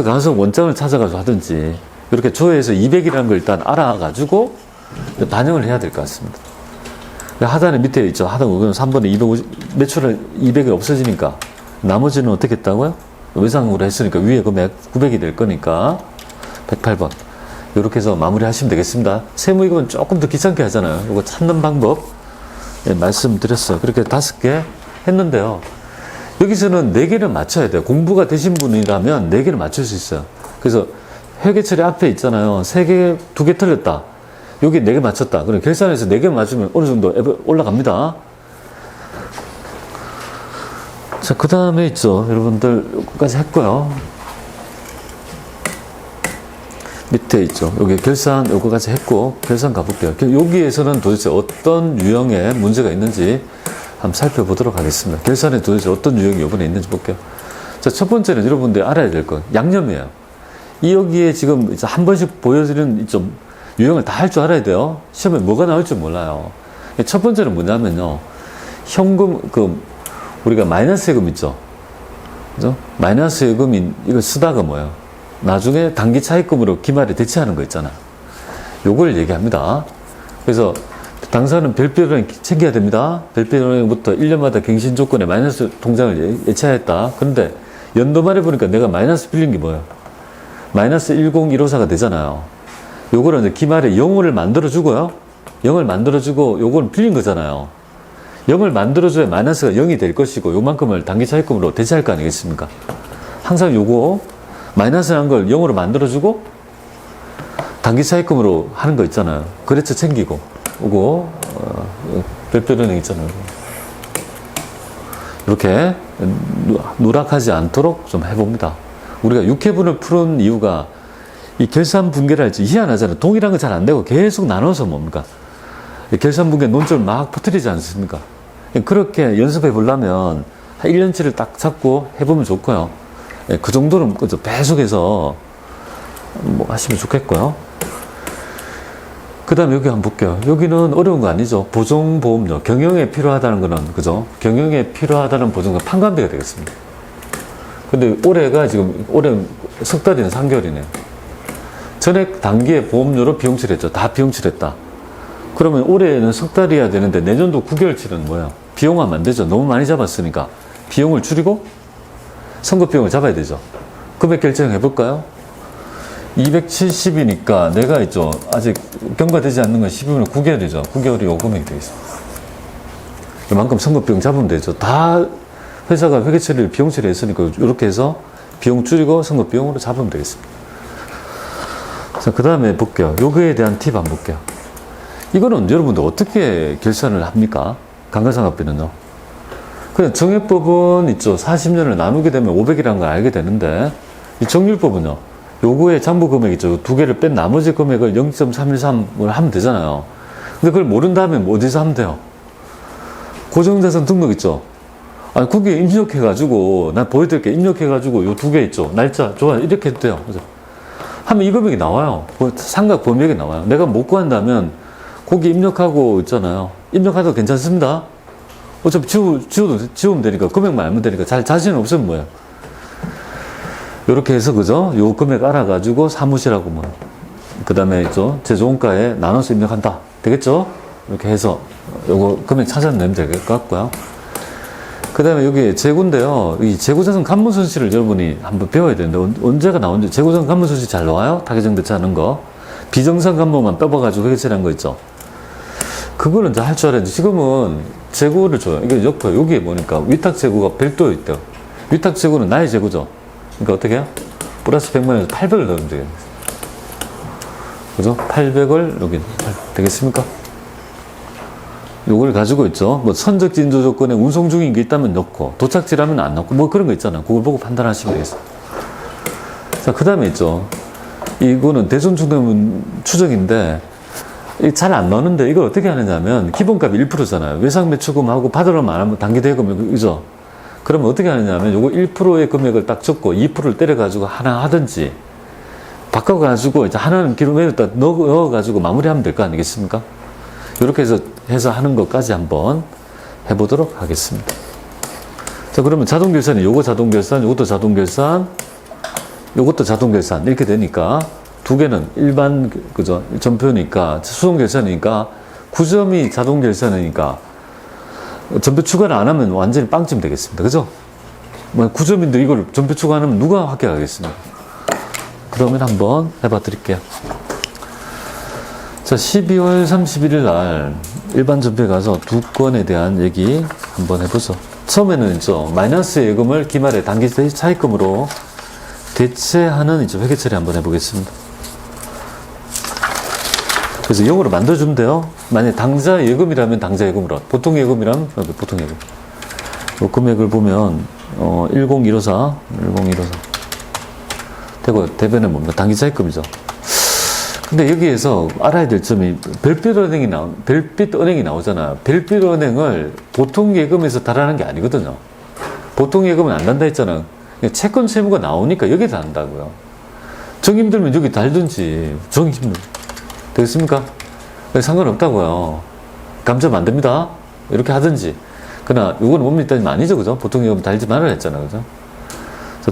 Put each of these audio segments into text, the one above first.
가서 원장을 찾아가서 하든지 이렇게 조회해서 200이라는 걸 일단 알아가지고 반영을 해야 될 것 같습니다. 하단에 밑에 있죠. 하단 3번에 250, 매출은 200이 없어지니까 나머지는 어떻게 했다고요? 외상으로 했으니까 위에 금액 900이 될 거니까 108번 이렇게 해서 마무리 하시면 되겠습니다. 세무이금은 조금 더 귀찮게 하잖아요. 이거 찾는 방법 말씀드렸어요. 그렇게 5개 했는데요. 여기서는 4개를 맞춰야 돼요. 공부가 되신 분이라면 4개를 맞출 수 있어요. 그래서 회계처리 앞에 있잖아요. 3개, 2개 틀렸다. 여기 4개 맞췄다. 그럼 결산해서 4개 맞추면 어느 정도 올라갑니다. 자, 그 다음에 있죠. 여러분들, 여기까지 했고요. 밑에 있죠. 여기 결산, 요거까지 했고, 결산 가볼게요. 여기에서는 도대체 어떤 유형의 문제가 있는지 한번 살펴보도록 하겠습니다. 결산에 도대체 어떤 유형이 이번에 있는지 볼게요. 자, 첫 번째는 여러분들이 알아야 될 건 양념이에요. 여기에 지금 한 번씩 보여드리는 좀 유형을 다 할 줄 알아야 돼요. 시험에 뭐가 나올 줄 몰라요. 첫 번째는 뭐냐면요. 현금, 우리가 마이너스 예금 있죠. 그죠? 마이너스 예금이 이걸 쓰다가 뭐예요? 나중에 단기 차입금으로 기말에 대체하는 거 있잖아. 요걸 얘기합니다. 그래서 당사는 별도은행 챙겨야 됩니다. 별도은행부터 1년마다 갱신 조건에 마이너스 통장을 예차했다. 그런데 연도 말에 보니까 내가 마이너스 빌린 게 뭐예요? 마이너스 10154가 되잖아요. 요거를 이제 기말에 0을 만들어주고요. 0을 만들어주고 요거는 빌린 거잖아요. 0을 만들어줘야 마이너스가 0이 될 것이고 요만큼을 단기 차입금으로 대체할 거 아니겠습니까? 항상 요거 마이너스란 걸 0으로 만들어주고 단기 차입금으로 하는 거 있잖아요. 거래처 챙기고 요거 별도은행 있잖아요. 이렇게 누락하지 않도록 좀 해봅니다. 우리가 육회분을 푸는 이유가 이 결산 분계를 할지 희한하잖아요. 동일한 거 잘 안 되고 계속 나눠서 뭡니까? 결산 분계 논점을 막 퍼뜨리지 않습니까? 그렇게 연습해 보려면 한 1년치를 딱 잡고 해보면 좋고요. 그 정도는 배속해서 뭐 하시면 좋겠고요. 그 다음에 여기 한번 볼게요. 여기는 어려운 거 아니죠. 보종보험료. 경영에 필요하다는 거는, 그죠? 경영에 필요하다는 보증금 판관비가 되겠습니다. 근데 올해가 지금, 올해 석 달이네, 3개월이네요. 전액 단기에 보험료로 비용칠했죠. 다 비용칠했다. 그러면 올해는 석 달이어야 되는데 내년도 9개월치는 뭐야? 비용하면 안 되죠. 너무 많이 잡았으니까. 비용을 줄이고 선거 비용을 잡아야 되죠. 금액 결정해 볼까요? 270이니까 내가 있죠. 아직 경과되지 않는 건 12분의 9개월이죠. 9개월이 요금액이 되겠습니다. 이만큼 선거 비용 잡으면 되죠. 다 회사가 회계 처리를 비용 처리했으니까 이렇게 해서 비용 줄이고 선거 비용으로 잡으면 되겠습니다. 자, 그 다음에 볼게요. 요거에 대한 팁 한번 볼게요. 이거는 여러분들 어떻게 결산을 합니까? 감가상각비는요. 그냥 정액법은 있죠. 40년을 나누게 되면 500이라는 걸 알게 되는데, 이 정률법은요. 요거의 장부 금액 있죠. 2개를 뺀 나머지 금액을 0.313을 하면 되잖아요. 근데 그걸 모른다면 어디서 하면 돼요? 고정자산 등록 있죠. 아니, 거기에 입력해가지고, 난 보여드릴게. 입력해가지고 요 2개 있죠. 날짜, 좋아. 이렇게 해도 돼요. 그죠? 하면 이 금액이 나와요. 상각 범위액이 나와요. 내가 못 구한다면, 거기 입력하고 있잖아요. 입력하도 괜찮습니다. 어차피 지우면 되니까, 금액만 알면 되니까, 자신 없으면 뭐예요? 요렇게 해서, 그죠? 요 금액 알아가지고 사무실하고 뭐, 그 다음에 있죠? 제조원가에 나눠서 입력한다. 되겠죠? 이렇게 해서, 요거 금액 찾아내면 될 것 같고요. 그 다음에 여기 재고인데요. 이 재고자산 간무손실을 여러분이 한번 배워야 되는데, 언제가 나오는지, 재고자산 간무손실 잘 나와요? 타겟정 대체하는 거. 비정상 간무만 빼봐가지고 회계처리한 거 있죠? 그거는 이제 할 줄 알아야지. 지금은 재고를 줘요. 이게 여기에 보니까 위탁 재고가 별도로 있대요. 위탁 재고는 나의 재고죠. 그러니까 어떻게 해요? 플러스 100만원에서 800을 넣으면 되겠네. 그죠? 800을 여기 되겠습니까? 요걸 가지고 있죠. 뭐 선적 진조 조건에 운송 중인 게 있다면 넣고, 도착지라면 안 넣고, 뭐 그런 거 있잖아요. 그걸 보고 판단하시면 되겠습니다. 자, 그 다음에 있죠. 이거는 대손충분 추정인데, 잘 안 나오는데 이걸 어떻게 하느냐면 기본값이 1%잖아요. 외상 매출금하고 받으려면 안 하면 단기 대금, 그죠? 그러면 어떻게 하느냐면 요거 1%의 금액을 딱 적고 2%를 때려가지고 하나 하든지 바꿔가지고 이제 하나는 기록에다 넣어가지고 마무리하면 될 거 아니겠습니까? 이렇게 해서 하는 것까지 한번 해보도록 하겠습니다. 자, 그러면 자동결산이 요거 자동결산, 요것도 자동결산, 요것도 자동 결산 이렇게 되니까 두 개는 일반 그죠 전표니까 수동 결산이니까 9점이 자동 결산이니까 전표 추가를 안 하면 완전히 빵점 되겠습니다. 그죠? 뭐 9점인데 이걸 전표 추가 안 하면 누가 합격하겠습니까? 그러면 한번 해봐 드릴게요. 자, 12월 31일 날 일반 전표에 가서 두 건에 대한 얘기 한번 해보죠. 처음에는 있죠. 마이너스 예금을 기말에 단기 차입금으로 대체하는 이제 회계 처리 한번 해보겠습니다. 그래서 영어로 만들어주면 돼요. 만약에 당좌 예금이라면 당좌 예금으로, 보통 예금이라면 보통 예금. 이 금액을 보면 10154 되고 대변은 뭡니까? 단기 차입금이죠. 근데 여기에서 알아야 될 점이 별빛 은행이 나오잖아. 별빛 은행을 보통 예금에서 달하는 게 아니거든요. 보통 예금은 안 단다 했잖아. 채권 채무가 나오니까 여기에 단다고요. 정 힘들면 여기 달든지, 정 힘들 되겠습니까? 상관없다고요. 감점 안 됩니다. 이렇게 하든지. 그러나 이건 뭡니까? 아니죠, 그죠? 보통 예금 달지 말아야 했잖아, 그죠?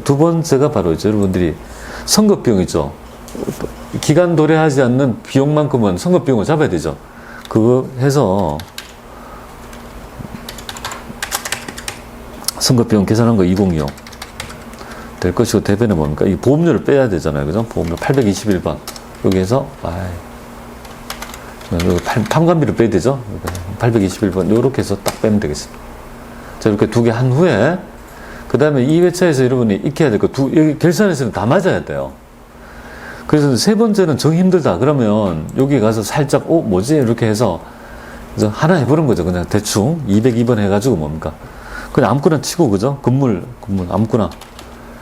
두 번째가 바로 이제 여러분들이 선급비용이죠. 기간 도래하지 않는 비용만큼은 선급비용을 잡아야 되죠. 그거 해서 선급비용 계산한 거 2025 될 것이고 대변은 뭡니까? 이 보험료를 빼야 되잖아요. 그죠? 보험료 821번. 여기에서 판관비를 빼야 되죠? 821번. 요렇게 해서 딱 빼면 되겠습니다. 자, 이렇게 두 개 한 후에 그 다음에 2회차에서 여러분이 익혀야 될 거 여기 결산에서는 다 맞아야 돼요. 그래서 세 번째는 정 힘들다. 그러면 여기 가서 살짝, 뭐지? 이렇게 해서 그래서 하나 해보는 거죠. 그냥 대충 202번 해가지고 뭡니까? 그냥 아무거나 치고, 그죠? 건물, 아무거나.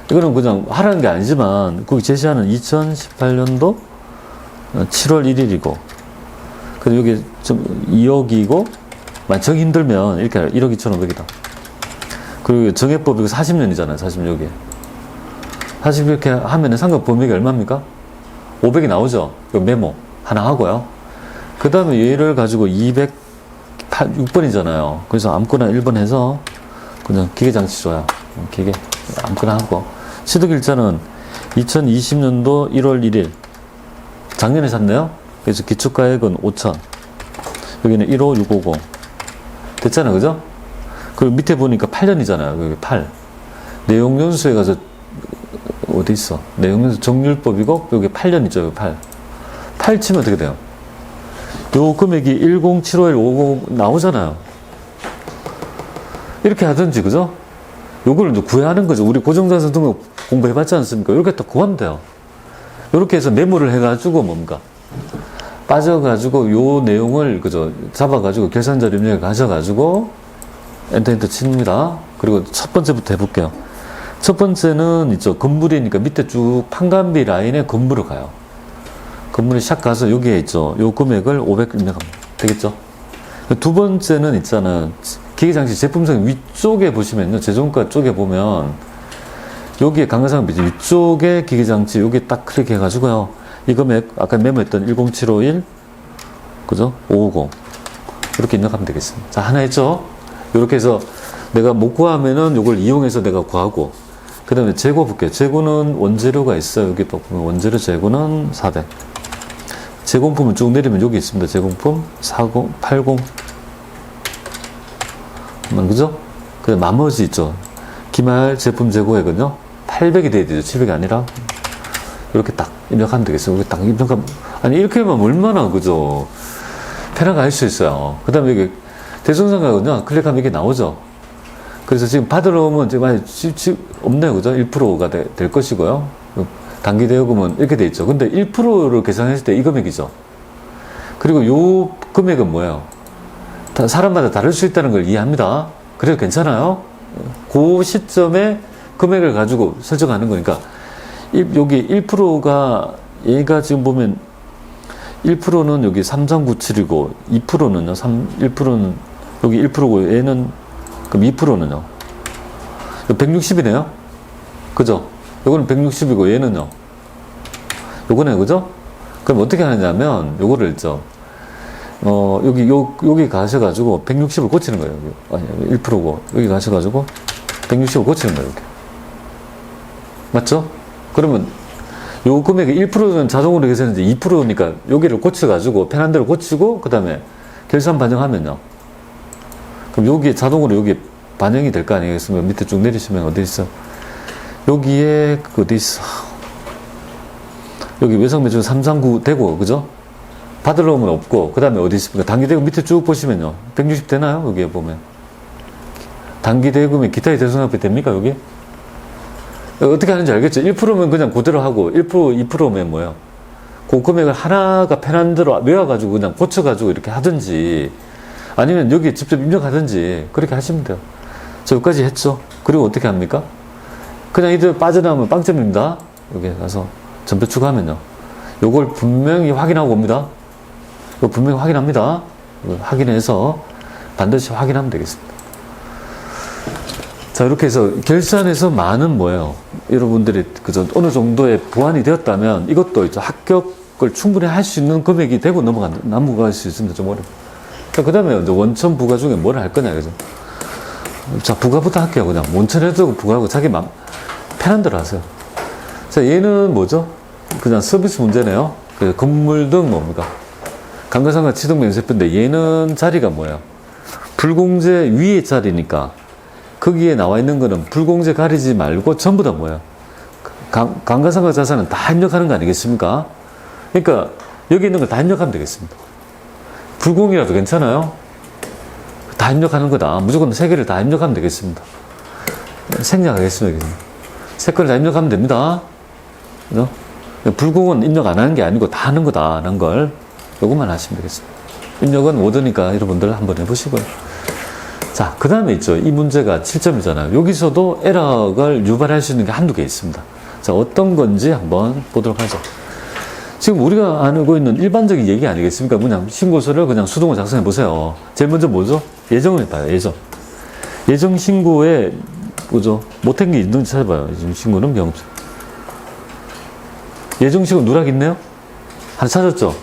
이거는 그냥 하라는 게 아니지만, 거기 제시하는 2018년도 7월 1일이고, 그래서 여기 좀 2억이고, 정 힘들면 이렇게 1억 2,500이다. 그리고 정액법이고 40년이잖아요. 40년 여기에. 40 이렇게 하면은 상급 범위가 얼마입니까? 500이 나오죠. 이 메모 하나 하고요. 그 다음에 얘를 가지고 206번이잖아요. 그래서 아무거나 1번 해서 그냥 기계장치 줘요. 기계 아무거나 하고. 취득일자는 2020년도 1월 1일. 작년에 샀네요. 그래서 기초가액은 5천. 여기는 15650. 됐잖아요. 그죠? 그리고 밑에 보니까 8년이잖아요. 여기 8. 내용연수에 가서 어디 있어? 내용연수 정률법이고 여기 8년 있죠. 여기 8. 8 치면 어떻게 돼요? 요 금액이 107550 나오잖아요. 이렇게 하든지, 그죠? 요거를 이제 구해하는 거죠. 우리 고정자산 등록 공부해봤지 않습니까? 이렇게 딱 구하면 돼요. 이렇게 해서 메모를 해가지고 뭡니까? 빠져가지고 요 내용을 그죠? 잡아가지고 계산자료 입력에 가셔가지고 엔터 칩니다. 그리고 첫 번째부터 해볼게요. 첫 번째는 있죠. 건물이니까 밑에 쭉 판관비 라인에 건물을 가요. 건물에 샥 가서 여기에 있죠. 요 금액을 500 입력하면 되겠죠. 두 번째는 있잖아요. 기계장치 제품성 위쪽에 보시면요. 제종가 쪽에 보면 여기에 강화상 비지 위쪽에 기계장치 여기 딱 클릭해가지고요. 이 금액 아까 메모했던 10751 그죠? 550 이렇게 입력하면 되겠습니다. 자, 하나 했죠. 이렇게 해서 내가 못 구하면은 이걸 이용해서 내가 구하고 그 다음에 재고 볼게요. 재고는 원재료가 있어요. 여기 또 보면 원재료 재고는 400. 제공품을 쭉 내리면 여기 있습니다. 제공품 40, 80. 그죠? 그 나머지 있죠. 기말 제품 재고액은요. 800이 돼야 되죠. 700이 아니라. 이렇게 딱 입력하면 되겠어요. 이렇게 딱 입력하면, 아니, 이렇게 하면 얼마나, 그죠? 편하게 할 수 있어요. 그 다음에 여기 대손상가는요. 클릭하면 이게 나오죠. 그래서 지금 받으러 오면 지금 없네요. 그죠? 1%가 될 것이고요. 단기 대여금은 이렇게 돼 있죠. 근데 1%를 계산했을 때 이 금액이죠. 그리고 요 금액은 뭐예요? 사람마다 다를 수 있다는 걸 이해합니다. 그래도 괜찮아요. 그 시점에 금액을 가지고 설정하는 거니까 여기 1%가 얘가 지금 보면 1%는 여기 3397이고 2%는요. 1%는 여기 1%고 얘는 그럼 2%는요. 160이네요. 그죠? 요거는 160이고 얘는요. 요거네, 그죠? 그럼 어떻게 하느냐면 요거를 있죠. 여기 가셔가지고 160을 고치는 거예요. 아니, 1%고 여기 가셔가지고 160을 고치는 거예요. 이렇게. 맞죠? 그러면 요 금액의 1%는 자동으로 계산해서 2%니까 여기를 고쳐가지고 편한 대로 고치고 그 다음에 결산 반영하면요. 그럼 여기에 자동으로 여기 반영이 될 거 아니겠습니까? 밑에 쭉 내리시면 어디 있어? 여기에 어디 있어? 여기 외상매출 339 되고 그죠? 받을 놈은 없고 그 다음에 어디 있습니까? 단기대금 밑에 쭉 보시면요. 160 되나요? 여기에 보면 단기대금에 기타의 대손합이 됩니까? 여기? 어떻게 하는지 알겠죠? 1%면 그냥 그대로 하고 1%, 2%면 뭐예요? 그 금액을 하나가 편한 대로 외워가지고 그냥 고쳐가지고 이렇게 하든지 아니면 여기에 직접 입력하든지 그렇게 하시면 돼요. 저 여기까지 했죠? 그리고 어떻게 합니까? 그냥 이들 빠져나오면 빵점입니다. 여기 가서 전표 추가하면요. 요걸 분명히 확인하고 옵니다. 이거 분명히 확인합니다. 확인해서 반드시 확인하면 되겠습니다. 자, 이렇게 해서 결산에서 많은 뭐예요? 여러분들이 그저 어느 정도의 보완이 되었다면 이것도 이제 합격을 충분히 할 수 있는 금액이 되고 넘어갈 수 있습니다. 좀 어렵고. 그 다음에 이제 원천 부과 중에 뭘 할 거냐, 그죠? 자, 부과부터 할게요. 그냥 원천에도 부과하고 자기 마음 편한 대로 하세요. 자, 얘는 뭐죠? 그냥 서비스 문제네요. 그 건물 등 뭡니까? 감가상각 취득 면세표인데 얘는 자리가 뭐예요? 불공제 위에 자리니까 거기에 나와 있는 거는 불공제 가리지 말고 전부 다 뭐예요? 감가상각 자산은 다 입력하는 거 아니겠습니까? 그러니까 여기 있는 거 다 입력하면 되겠습니다. 불공이라도 괜찮아요? 다 입력하는 거다. 무조건 세 개를 다 입력하면 되겠습니다. 생략하겠습니다. 세 개를 다 입력하면 됩니다. 그죠? 불공은 입력 안 하는 게 아니고 다 하는 거다라는 걸 요것만 하시면 되겠습니다. 입력은 오더니까 여러분들 한번 해보시고요. 자, 그 다음에 있죠. 이 문제가 7점이잖아요. 여기서도 에러를 유발할 수 있는 게 한두 개 있습니다. 자, 어떤 건지 한번 보도록 하죠. 지금 우리가 알고 있는 일반적인 얘기 아니겠습니까? 그냥 신고서를 그냥 수동으로 작성해 보세요. 제일 먼저 뭐죠? 예정을 해봐요. 예정 신고에 뭐죠? 못한 게 있는지 찾아봐요. 예정 신고는 명점. 예정 신고 누락 있네요? 하나 찾았죠?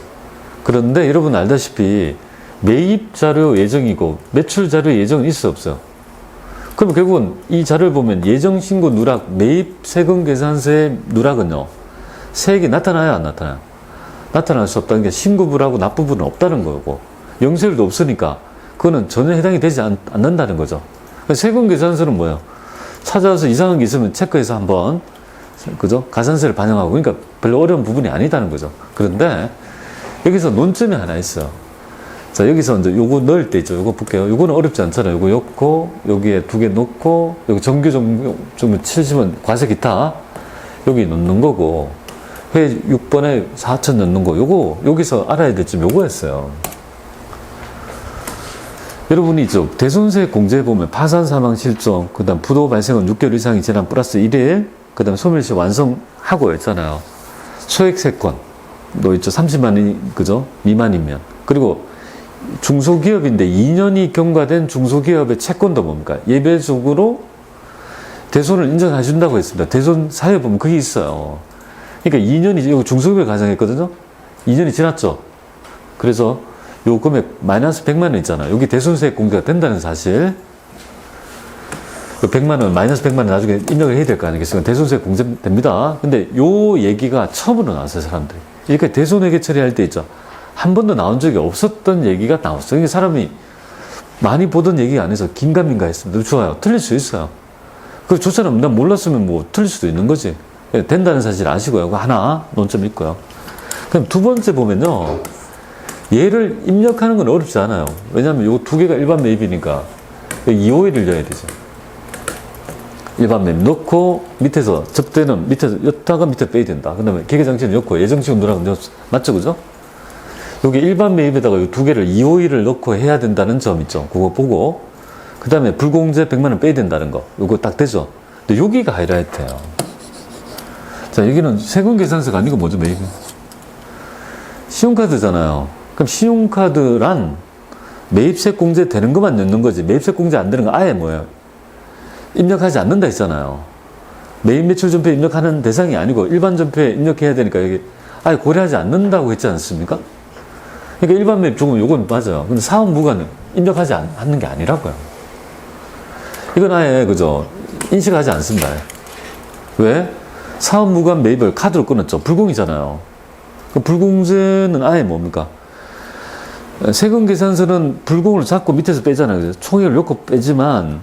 그런데 여러분 알다시피 매입 자료 예정이고 매출 자료 예정은 있어 없어요? 그럼 결국은 이 자료를 보면 예정 신고 누락, 매입 세금 계산서의 누락은요. 세액이 나타나요, 안 나타나요? 나타날 수 없다는 게 신고부라고 납부부는 없다는 거고 영세율도 없으니까 그거는 전혀 해당이 되지 않는다는 거죠. 세금 계산서는 뭐예요? 찾아와서 이상한 게 있으면 체크해서 한번 그죠? 가산세를 반영하고 그러니까 별로 어려운 부분이 아니다는 거죠. 그런데 여기서 논점이 하나 있어요. 자, 여기서 이제 요거 넣을 때 있죠. 요거 볼게요. 요거는 어렵지 않잖아요. 요거 넣고 여기에 두 개 넣고 여기 정규 좀 치시면 과세 기타 여기 넣는 거고 회 6번에 4천 넣는 거 요거 여기서 알아야 될 점 요거였어요. 여러분이 있죠. 대손세 공제에 보면 파산 사망 실종 그 다음 부도 발생은 6개월 이상이 지난 플러스 1일 그 다음 소멸시 완성하고 했잖아요. 소액세권도 있죠. 30만 원이 그죠? 미만이면 그리고 중소기업인데 2년이 경과된 중소기업의 채권도 뭡니까? 예외적으로 대손을 인정해 준다고 했습니다. 대손 사회 보면 그게 있어요. 그러니까 2년이, 여기 중소기업에 가정했거든요? 2년이 지났죠? 그래서 요 금액 마이너스 100만 원 있잖아요. 여기 대손세액 공제가 된다는 사실. 100만 원, 마이너스 100만 원 나중에 입력을 해야 될 거 아니겠습니까? 대손세액 공제됩니다. 근데 요 얘기가 처음으로 나왔어요, 사람들이. 그러니까 대손회계 처리할 때 있죠. 한 번도 나온 적이 없었던 얘기가 나왔어요. 그러니까 사람이 많이 보던 얘기 안에서 긴가민가 했습니다. 좋아요. 틀릴 수 있어요. 그 좋잖아요. 난 몰랐으면 뭐 틀릴 수도 있는 거지. 된다는 사실 아시고요. 그거 하나 논점 있고요. 그럼 두 번째 보면요. 얘를 입력하는 건 어렵지 않아요. 왜냐하면 요 두 개가 일반 매입이니까 251을 넣어야 되죠. 일반 매입 넣고 밑에서 접대는 밑에서 였다가 밑에 빼야 된다. 그 다음에 기계장치는 넣고 예정치고 누락은 넣었어. 맞죠? 그죠? 여기 일반 매입에다가 이 두 개를 251을 넣고 해야 된다는 점 있죠. 그거 보고 그 다음에 불공제 100만 원 빼야 된다는 거. 이거 딱 되죠. 근데 여기가 하이라이트예요. 자, 여기는 세금 계산서가 아니고 뭐죠, 매입? 신용카드잖아요. 그럼 신용카드란 매입세 공제 되는 것만 넣는 거지. 매입세 공제 안 되는 거 아예 뭐예요? 입력하지 않는다 했잖아요. 매입 매출 전표에 입력하는 대상이 아니고 일반 전표에 입력해야 되니까 여기 아예 고려하지 않는다고 했지 않습니까? 그러니까 일반 매입 조금 요건 맞아요. 근데 사업무가는 입력하지 않는 게 아니라고요. 이건 아예 그죠 인식하지 않습니다. 왜? 사업 무관 매입을 카드로 끊었죠. 불공이잖아요. 그 불공제는 아예 뭡니까? 세금 계산서는 불공을 잡고 밑에서 빼잖아요. 그래서 총액을 넣고 빼지만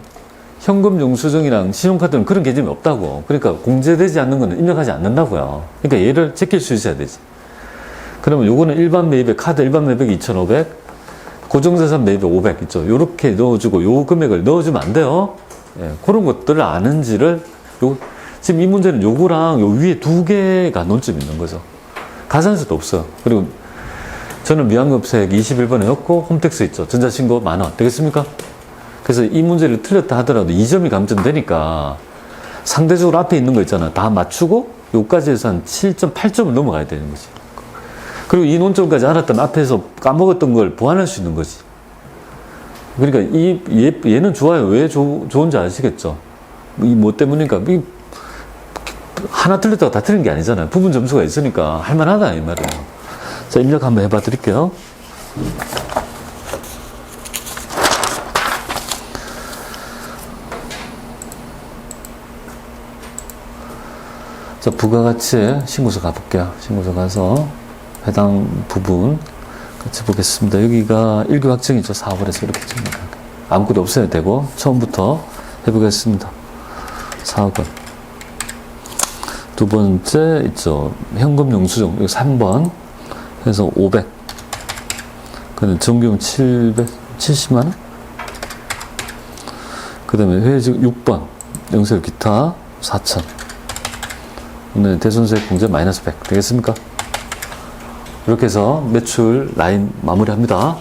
현금 영수증이랑 신용카드는 그런 개념이 없다고. 그러니까 공제되지 않는 거는 입력하지 않는다고요. 그러니까 얘를 제낄 수 있어야 되지. 그러면 요거는 일반 매입에 카드 일반 매입액이 2,500, 고정자산 매입에 500 있죠. 요렇게 넣어주고 요 금액을 넣어주면 안 돼요. 예, 그런 것들을 아는지를 지금 이 문제는 요거랑 요 위에 두 개가 논점이 있는 거죠. 가산세도 없어요. 그리고 저는 미환급세액 21번에 넣고 홈택스 있죠. 전자신고 10,000원. 되겠습니까? 그래서 이 문제를 틀렸다 하더라도 2점이 감점되니까 상대적으로 앞에 있는 거 있잖아. 다 맞추고 요까지 해서 한 7.8점을 넘어가야 되는 거지. 그리고 이 논점까지 알았다면 앞에서 까먹었던 걸 보완할 수 있는 거지. 그러니까 얘는 좋아요. 왜 좋은지 아시겠죠? 이 뭐 때문인가? 하나 틀렸다고 다 틀린 게 아니잖아요. 부분 점수가 있으니까 할만하다 이 말이에요. 자, 입력 한번 해봐 드릴게요. 자, 부가가치 신고서 가볼게요. 신고서 가서 해당 부분 같이 보겠습니다. 여기가 1교 확정이죠. 4월에서 이렇게 정리할게요. 아무것도 없어야 되고 처음부터 해보겠습니다. 4번. 두 번째 있죠. 현금 영수증 여기 3번 해서 500. 그다음에 정기용 770만원. 그 다음에 회직 6번 영세율 기타 4,000. 오늘 대손수익 공제 마이너스 100 되겠습니까? 이렇게 해서 매출 라인 마무리합니다.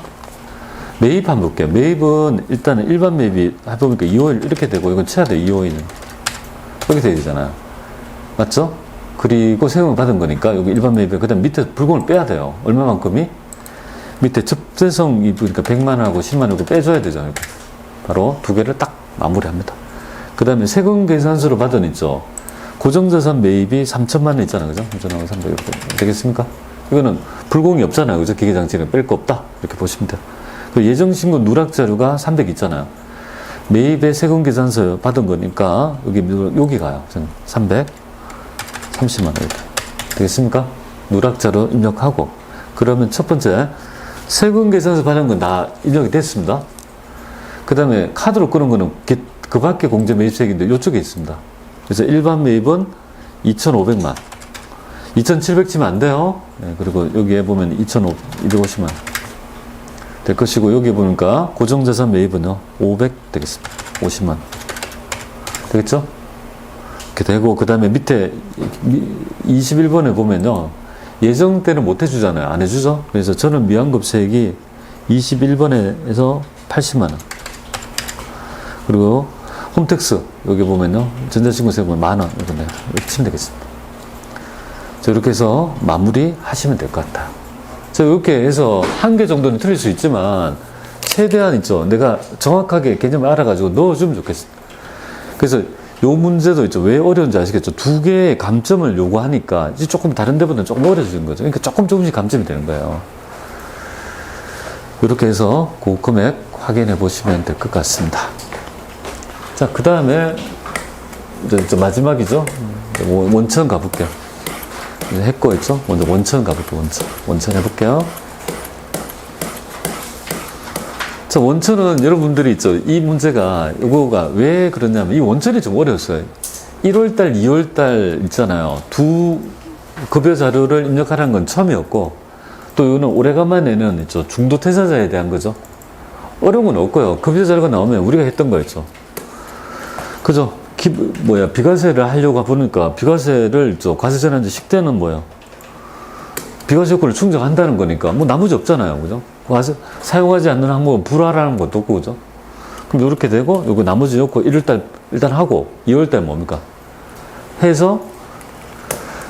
매입 한번 볼게요. 매입은 일단은 일반 매입이 해보니까 2월 이렇게 되고 이건 최하대 2월에는 이렇게 돼야 되잖아요. 맞죠? 그리고 세금을 받은 거니까 여기 일반 매입에 그 다음 밑에 불공을 빼야 돼요. 얼마만큼이? 밑에 접대성이 그러니까 100만원하고 10만원하고 빼줘야 되잖아요. 바로 두 개를 딱 마무리합니다. 그 다음에 세금 계산서로 받은 있죠. 고정자산 매입이 3천만원 있잖아요. 그죠? 3천하고 300 이렇게 되겠습니까? 이거는 불공이 없잖아요. 그죠? 기계장치는 뺄 거 없다. 이렇게 보시면 돼요. 그 예정신고 누락 자료가 300 있잖아요. 매입의 세금 계산서 받은 거니까 여기 가요. 330만원 이렇게. 되겠습니까? 누락 자료 입력하고. 그러면 첫 번째, 세금 계산서 받은 건 다 입력이 됐습니다. 그 다음에 카드로 끊은 거는 그 밖에 공제 매입세액인데 이쪽에 있습니다. 그래서 일반 매입은 2,500만. 2,700 치면 안 돼요. 네, 그리고 여기에 보면 2,250만 될 것이고, 여기 보니까 고정자산 매입은요, 500 되겠습니다. 50만. 되겠죠? 이렇게 되고, 그 다음에 밑에 21번에 보면요, 예정 때는 못 해주잖아요. 안 해주죠? 그래서 저는 미환급세액이 21번에서 80만원. 그리고 홈택스, 여기 보면요, 전자신고세금은 10,000원. 이렇게 치면 되겠습니다. 자, 이렇게 해서 마무리 하시면 될 것 같아요. 자, 이렇게 해서 한 개 정도는 틀릴 수 있지만, 최대한 있죠. 내가 정확하게 개념을 알아가지고 넣어주면 좋겠습니다. 그래서 요 문제도 있죠. 왜 어려운지 아시겠죠? 두 개의 감점을 요구하니까, 이제 조금 다른 데보다는 조금 어려워지는 거죠. 그러니까 조금씩 감점이 되는 거예요. 이렇게 해서 그 금액 확인해 보시면 될 것 같습니다. 자, 그 다음에, 이제 마지막이죠. 원천 가볼게요. 했고 있죠? 먼저 원천 가볼게요. 원천 해볼게요. 자, 원천은 여러분들이 있죠. 이 문제가, 이거가 왜 그러냐면, 이 원천이 좀 어려웠어요. 1월달, 2월달 있잖아요. 두 급여 자료를 입력하라는 건 처음이었고, 또 이거는 오래간만에는 있죠. 중도 퇴사자에 대한 거죠. 어려운 건 없고요. 급여 자료가 나오면 우리가 했던 거였죠. 그죠? 비과세를 하려고 보니까 비과세를 과세전환제 식대는 뭐야? 비과세 요건을 충족한다는 거니까 뭐 나머지 없잖아요. 그죠? 사용하지 않는 항목은 불화라는 것도 없고, 그죠? 그럼 이렇게 되고, 요거 나머지 요건 1월달 일단 하고, 2월달 뭡니까? 해서,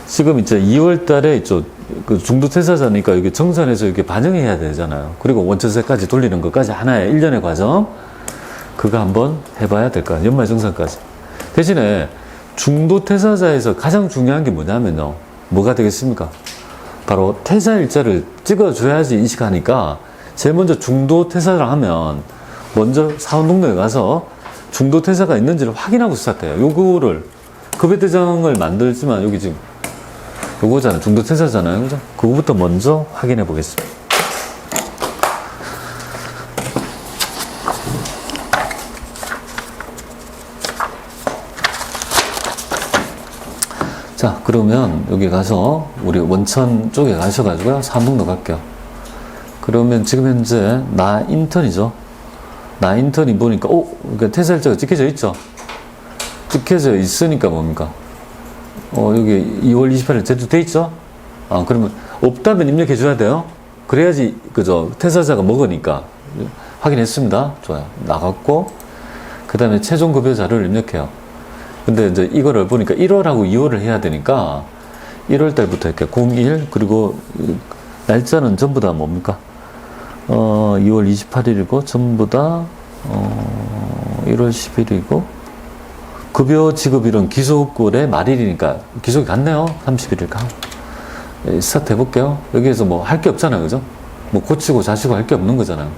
지금 이제 2월달에 있죠. 그 중도 퇴사자니까 여기 정산해서 이렇게 반영해야 되잖아요. 그리고 원천세까지 돌리는 것까지 하나의 1년의 과정, 그거 한번 해봐야 될 거야. 연말정산까지. 대신에 중도 퇴사자에서 가장 중요한 게 뭐냐면요. 뭐가 되겠습니까? 바로 퇴사일자를 찍어줘야지 인식하니까 제일 먼저 중도 퇴사를 하면 먼저 사원동로에 가서 중도 퇴사가 있는지를 확인하고 스타트해요. 요거를 급여대장을 만들지만 여기 지금 요거잖아요. 중도태사잖아요. 그죠? 그거부터 먼저 확인해 보겠습니다. 자, 그러면 여기 가서 우리 원천 쪽에 가셔가지고요. 사무등록 할게요. 그러면 지금 현재 나 인턴이죠. 나 인턴이 보니까 그러니까 퇴사일자가 찍혀져 있죠. 찍혀져 있으니까 뭡니까? 여기 2월 28일 제도 돼 있죠? 그러면 없다면 입력해 줘야 돼요. 그래야지 그죠? 퇴사자가 먹으니까 확인했습니다. 좋아요. 나갔고 그 다음에 최종 급여 자료를 입력해요. 근데 이제 이거를 보니까 1월하고 2월을 해야 되니까 1월 달부터 이렇게 01 그리고 날짜는 전부 다 뭡니까? 2월 28일이고 전부 다 1월 10일이고 급여 지급일은 기속일의 말일이니까 기속이 같네요. 31일가. 스타트 해볼게요. 여기에서 뭐 할 게 없잖아요. 그죠? 뭐 고치고 자시고 할 게 없는 거잖아요.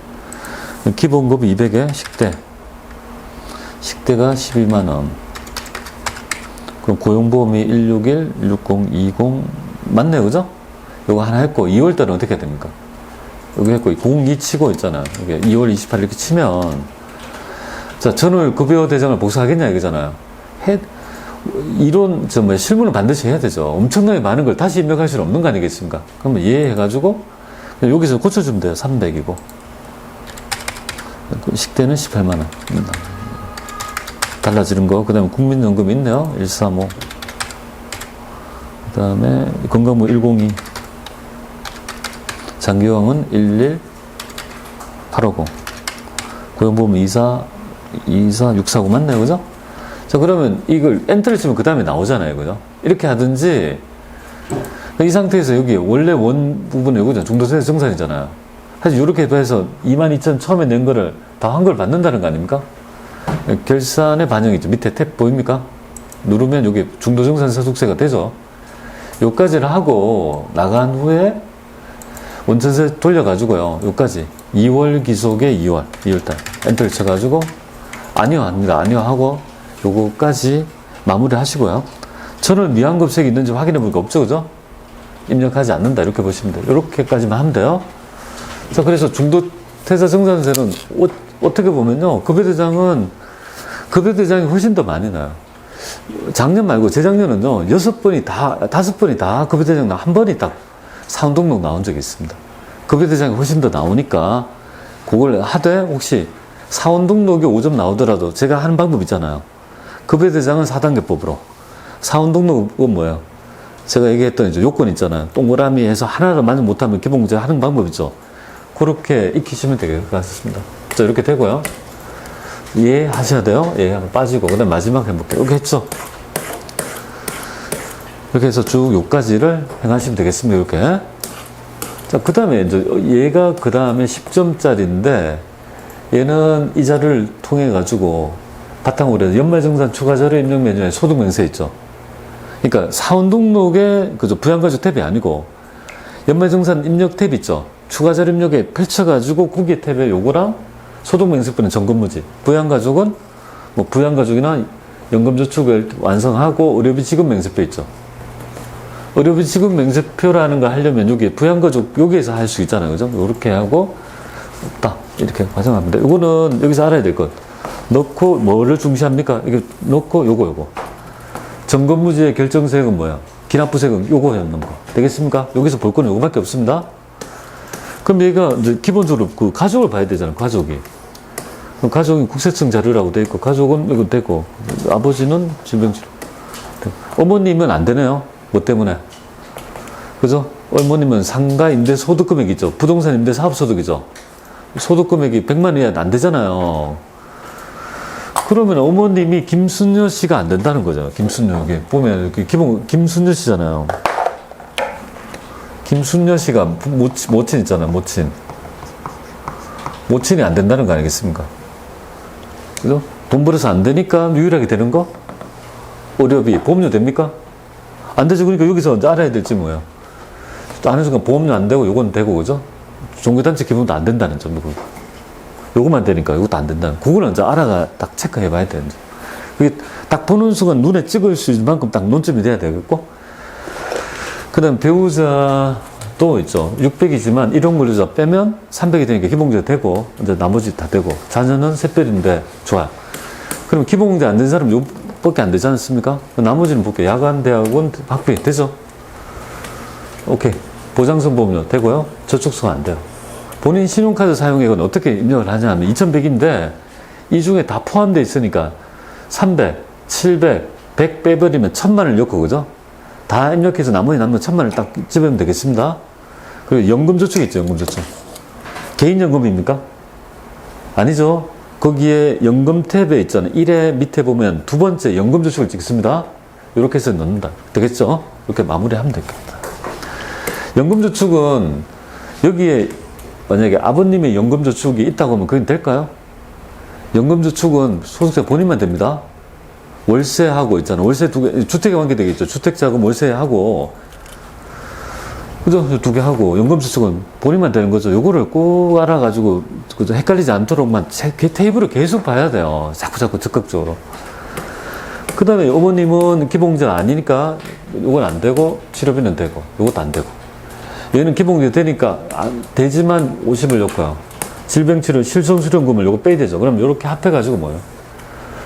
기본급이 200에 식대가 12만원. 그럼 고용보험이 161, 160, 20 맞네요. 그죠? 요거 하나 했고 2월달은 어떻게 해야 됩니까? 여기 했고 02 치고 있잖아요. 여기 2월 28일 이렇게 치면 자 전월 급여 대장을 복사하겠냐 이거잖아요. 이론 실무는 반드시 해야 되죠. 엄청나게 많은 걸 다시 입력할 수는 없는 거 아니겠습니까? 그러면 이해해가지고 여기서 고쳐주면 돼요. 300이고 식대는 18만원 달라지는 거. 그 다음에 국민연금 있네요. 135 그 다음에 건강보 102 장기요양은 11850 고용보험 24649 맞나요? 그죠? 자, 그러면 이걸 엔터를 치면 그 다음에 나오잖아요. 그죠? 이렇게 하든지 이 상태에서 여기 원래 원 부분에 요거죠. 중도세제 정산이잖아요. 사실 이렇게 해서 22,000 처음에 낸 거를 다 한 걸 받는다는 거 아닙니까? 결산의 반영이죠. 밑에 탭 보입니까? 누르면 여기 중도정산 소득세가 되죠. 요까지를 하고 나간 후에 원천세 돌려가지고요. 요까지 2월 기속에 2월달 엔터를 쳐가지고 아니요 합니다. 아니요 하고 요거까지 마무리 하시고요. 전월 미환급색이 있는지 확인해 보니까 없죠. 그죠? 입력하지 않는다 이렇게 보시면 돼요. 이렇게까지만 하면 돼요. 자, 그래서 중도퇴사정산세는 어떻게 보면요. 급여대장이 훨씬 더 많이 나요. 작년 말고 재작년은요. 5번이 다 급여대장 한 번이 딱 사원등록 나온 적이 있습니다. 급여대장이 훨씬 더 나오니까 그걸 하되 혹시 사원등록이 5점 나오더라도 제가 하는 방법 있잖아요. 급여대장은 4단계법으로 사원등록은 뭐예요? 제가 얘기했던 이제 요건 있잖아요. 동그라미 해서 하나를 만족 못하면 기본문제 하는 방법 있죠. 그렇게 익히시면 되겠습니다. 자, 이렇게 되고요. 이해하셔야 돼요. 한번 빠지고 그 다음 마지막 해볼게요. 이렇게 했죠. 이렇게 해서 쭉 요까지를 행하시면 되겠습니다. 이렇게. 자, 그 다음에 이제 얘가 그 다음에 10점짜리인데 얘는 이자를 통해 가지고 바탕으로 해서 연말정산 추가자료 입력 메뉴에 소득명세 있죠. 그러니까 사원등록의 그죠 부양가족 탭이 아니고 연말정산 입력 탭 있죠. 추가자료 입력에 펼쳐가지고 거기 탭에 요거랑 소득명세표는 점검무지. 부양가족은 뭐 부양가족이나 연금저축을 완성하고 의료비 지급명세표 있죠. 의료비 지급명세표라는 거 하려면 여기 부양가족 여기에서 할 수 있잖아요. 그죠? 요렇게 하고 딱 이렇게 과정합니다. 요거는 여기서 알아야 될 것. 넣고 뭐를 중시합니까? 이게 넣고 요거. 점검무지의 결정세액은 뭐야? 기납부세금 요거 넣는 거. 되겠습니까? 여기서 볼 거는 요거밖에 없습니다. 그럼 얘가 이제 기본적으로 그 가족을 봐야 되잖아요. 가족이. 그럼 가족은 국세청 자료라고 돼 있고, 가족은 이거 되고, 아버지는 질병치료. 어머님은 안 되네요. 뭐 때문에? 그죠? 어머님은 상가 임대 소득금액 있죠. 부동산 임대 사업소득이죠. 소득금액이 100만 이하 안 되잖아요. 그러면 어머님이 김순녀 씨가 안 된다는 거죠. 김순녀. 여기 보면 이렇게 기본 김순녀 씨잖아요. 김순녀 씨가 모친 있잖아요. 모친이 안 된다는 거 아니겠습니까? 그죠? 돈 벌어서 안 되니까 유일하게 되는 거? 의료비, 보험료 됩니까? 안 되죠. 그러니까 여기서 알아야 될지 뭐예요. 아는 순간 보험료 안 되고 요건 되고, 그죠? 종교단체 기본도 안 된다는 점. 요거만 되니까 요것도 안 된다는. 그거는 이제 알아가 딱 체크해 봐야 되는 점. 그게 딱 보는 순간 눈에 찍을 수 있을 만큼 딱 논점이 돼야 되겠고, 그 다음 배우자도 있죠. 600이지만 일용근로자 빼면 300이 되니까 기본공제가 되고, 이제 나머지 다 되고, 자녀는 셋별인데 좋아요. 그럼 기본공제 안 된 사람 요밖에 안 되지 않습니까? 나머지는 볼게요. 야간, 대학원, 학비 되죠? 오케이. 보장성보험료 되고요. 저축수가 안 돼요. 본인 신용카드 사용액은 어떻게 입력을 하냐면 2100인데 이 중에 다 포함되어 있으니까 300, 700, 100 빼버리면 1000만을 넣고, 그죠? 다 입력해서 나머지 남는 1000만을 딱 집으면 되겠습니다. 그리고 연금저축 있죠, 연금저축. 개인연금입니까? 아니죠. 거기에 연금 탭에 있잖아요. 1회 밑에 보면 두 번째 연금저축을 찍습니다. 이렇게 해서 넣는다. 되겠죠? 이렇게 마무리하면 되겠다. 연금저축은 여기에 만약에 아버님의 연금저축이 있다고 하면 그게 될까요? 연금저축은 소득세 본인만 됩니다. 월세하고 있잖아. 월세 두 개, 주택에 관계되겠죠. 주택자금 월세하고, 그죠? 두 개 하고, 연금저축은 본인만 되는 거죠. 요거를 꼭 알아가지고, 그죠? 헷갈리지 않도록만 테이블을 계속 봐야 돼요. 자꾸 적극적으로. 그 다음에 어머님은 기본공제가 아니니까 요건 안 되고, 치료비는 되고, 요것도 안 되고. 얘는 기본공제 되니까, 되지만 50을 넣고요. 질병치료 실손수령금을 요거 빼야 되죠. 그럼 요렇게 합해가지고 뭐예요?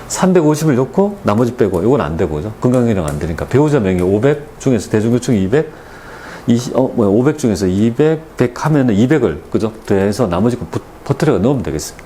350을 넣고 나머지 빼고 이건 안 되고, 그죠? 건강기능 안 되니까 배우자 명의 500 중에서 대중교축 200, 500 중에서 200, 100 하면은 200을, 그죠? 더해서 나머지 거 버트려가 넣으면 되겠어요.